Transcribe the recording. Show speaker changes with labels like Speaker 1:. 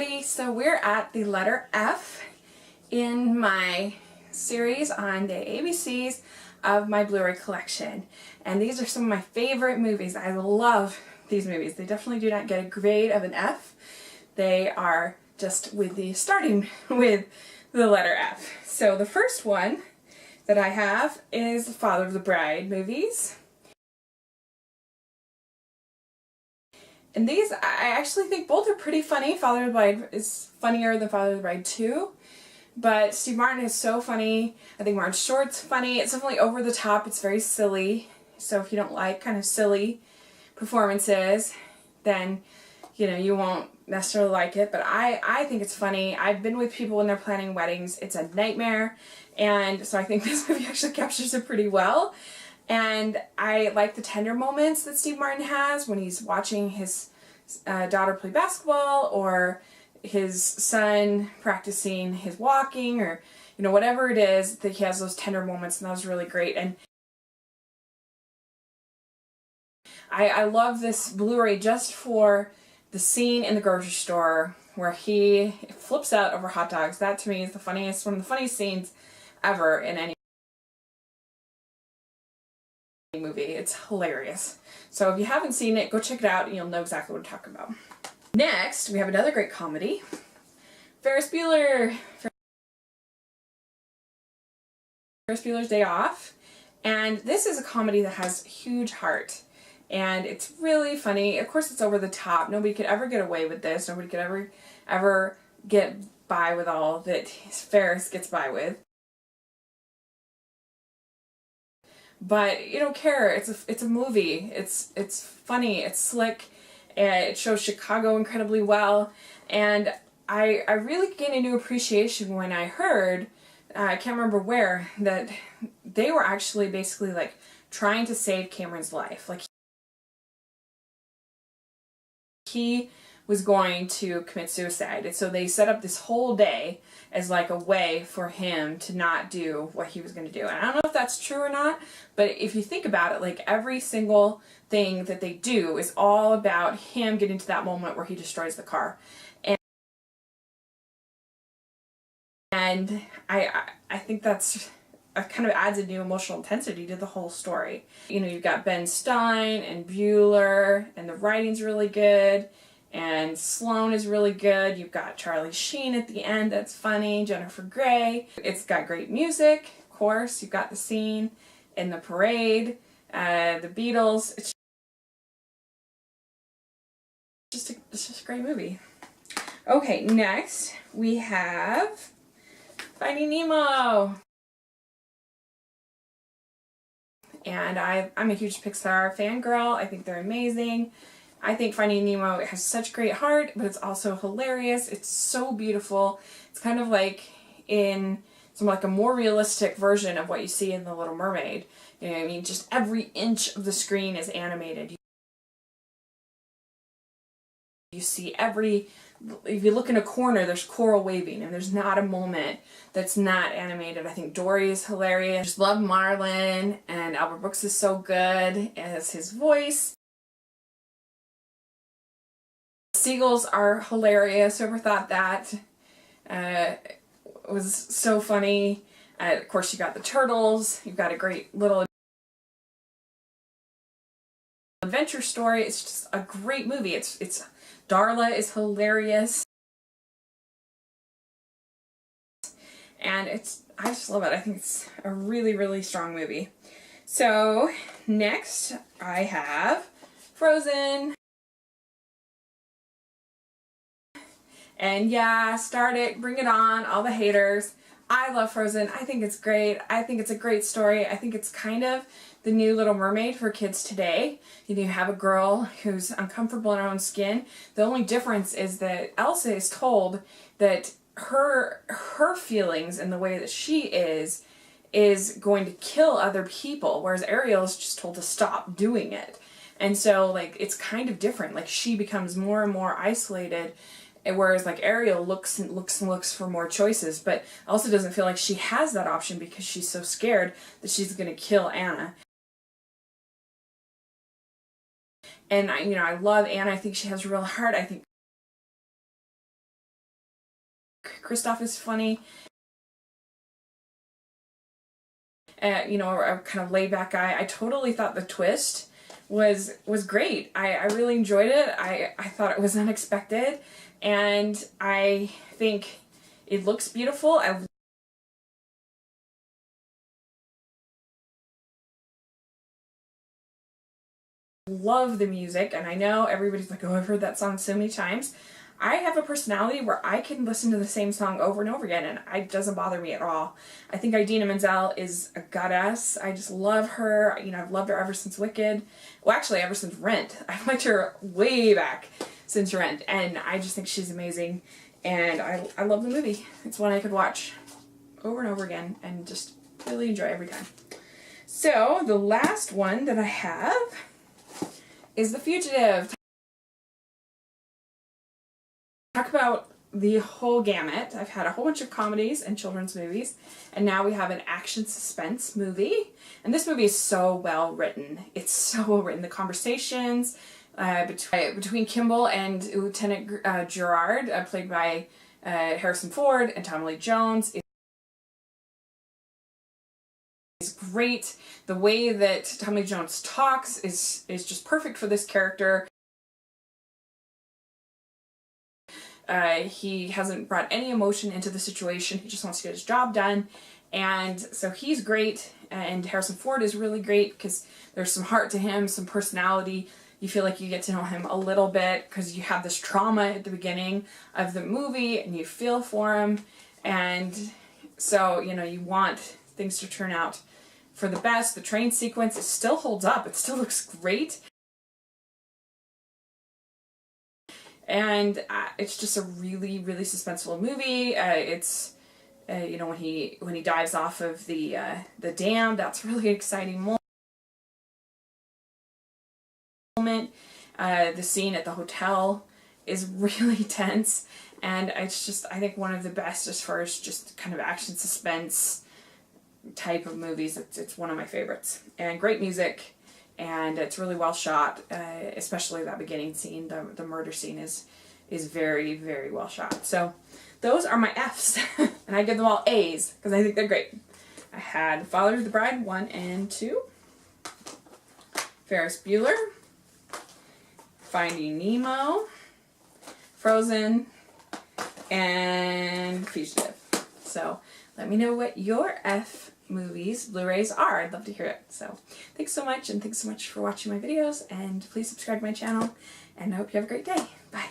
Speaker 1: everybody. So we're at the letter F in my series on the ABCs of my Blu-ray collection. And these are some of my favorite movies. I love these movies. They definitely do not get a grade of an F. They are just starting with the letter F. So the first one that I have is the Father of the Bride movies. And these, I actually think both are pretty funny. Father of the Bride is funnier than Father of the Bride 2. But Steve Martin is so funny. I think Martin Short's funny. It's definitely over the top. It's very silly. So if you don't like kind of silly performances, then, you know, you won't necessarily like it. But I think it's funny. I've been with people when they're planning weddings. It's a nightmare. And so I think this movie actually captures it pretty well. And I like the tender moments that Steve Martin has when he's watching his daughter play basketball, or his son practicing his walking, or, you know, whatever it is, that he has those tender moments, and that was really great. And I love this Blu-ray just for the scene in the grocery store where he flips out over hot dogs. That to me is one of the funniest scenes ever in any movie. It's hilarious. So if you haven't seen it, go check it out and you'll know exactly what I'm talking about. Next, we have another great comedy, Ferris Bueller's Day Off. And this is a comedy that has huge heart. And it's really funny. Of course, it's over the top. Nobody could ever get away with this. Nobody could ever get by with all that Ferris gets by with. But you don't care. It's a movie. It's funny. It's slick. And it shows Chicago incredibly well. And I really gained a new appreciation when I heard, I can't remember where, that they were actually basically like trying to save Cameron's life. Like, he was going to commit suicide. And so they set up this whole day as like a way for him to not do what he was going to do. And I don't know if that's true or not, but if you think about it, like every single thing that they do is all about him getting to that moment where he destroys the car. And I think that's kind of adds a new emotional intensity to the whole story. You know, you've got Ben Stein and Bueller, and the writing's really good. And Sloane is really good. You've got Charlie Sheen at the end that's funny. Jennifer Grey. It's got great music, of course. You've got the scene in the parade. The Beatles. It's just a great movie. Okay, next we have Finding Nemo. And I'm a huge Pixar fangirl. I think they're amazing. I think Finding Nemo, it has such great heart, but it's also hilarious. It's so beautiful. It's kind of like like a more realistic version of what you see in The Little Mermaid. You know what I mean? Just every inch of the screen is animated. You see if you look in a corner, there's coral waving, and there's not a moment that's not animated. I think Dory is hilarious. I just love Marlin, and Albert Brooks is so good as his voice. Seagulls are hilarious. Whoever thought that was so funny. Of course, you got the turtles. You've got a great little adventure story. It's just a great movie. It's Darla is hilarious. And I just love it. I think it's a really, really strong movie. So next I have Frozen. And yeah, start it, bring it on, all the haters. I love Frozen. I think it's great. I think it's a great story. I think it's kind of the new Little Mermaid for kids today. You know, you have a girl who's uncomfortable in her own skin. The only difference is that Elsa is told that her feelings and the way that she is going to kill other people, whereas Ariel is just told to stop doing it. And so, like, it's kind of different. Like, she becomes more and more isolated, whereas like Ariel looks and looks for more choices, but also doesn't feel like she has that option because she's so scared that she's going to kill Anna. And I love Anna. I think she has real heart. I think Kristoff is funny. You know, a kind of laid back guy. I totally thought the twist was great. I really enjoyed it. I thought it was unexpected, and I think it looks beautiful. I love the music, and I know everybody's like, oh, I've heard that song so many times. I have a personality where I can listen to the same song over and over again, and it doesn't bother me at all. I think Idina Menzel is a goddess. I just love her. You know, I've loved her ever since Wicked. Well, actually, ever since Rent. I've liked her way back since Rent, and I just think she's amazing, and I love the movie. It's one I could watch over and over again and just really enjoy every time. So, the last one that I have is The Fugitive. Talk about the whole gamut. I've had a whole bunch of comedies and children's movies, and now we have an action suspense movie. And this movie is so well written. It's so well written. The conversations between Kimball and Lieutenant Gerard, played by Harrison Ford and Tommy Lee Jones, is great. The way that Tommy Lee Jones talks is just perfect for this character. He hasn't brought any emotion into the situation. He just wants to get his job done. And so he's great. And Harrison Ford is really great because there's some heart to him, some personality. You feel like you get to know him a little bit because you have this trauma at the beginning of the movie and you feel for him. And so, you know, you want things to turn out for the best. The train sequence, it still holds up. It still looks great. And it's just a really, really suspenseful movie. It's you know, when he dives off of the dam, that's really an exciting moment. The scene at the hotel is really tense, and it's just, I think, one of the best as far as just kind of action suspense type of movies. It's one of my favorites, and great music. And it's really well shot, especially that beginning scene. The murder scene is very, very well shot. So those are my Fs, and I give them all A's because I think they're great. I had Father of the Bride 1 and 2, Ferris Bueller, Finding Nemo, Frozen, and Fugitive. So let me know what your F movies, Blu-rays are. I'd love to hear it. So thanks so much, and thanks so much for watching my videos, and please subscribe to my channel, and I hope you have a great day. Bye.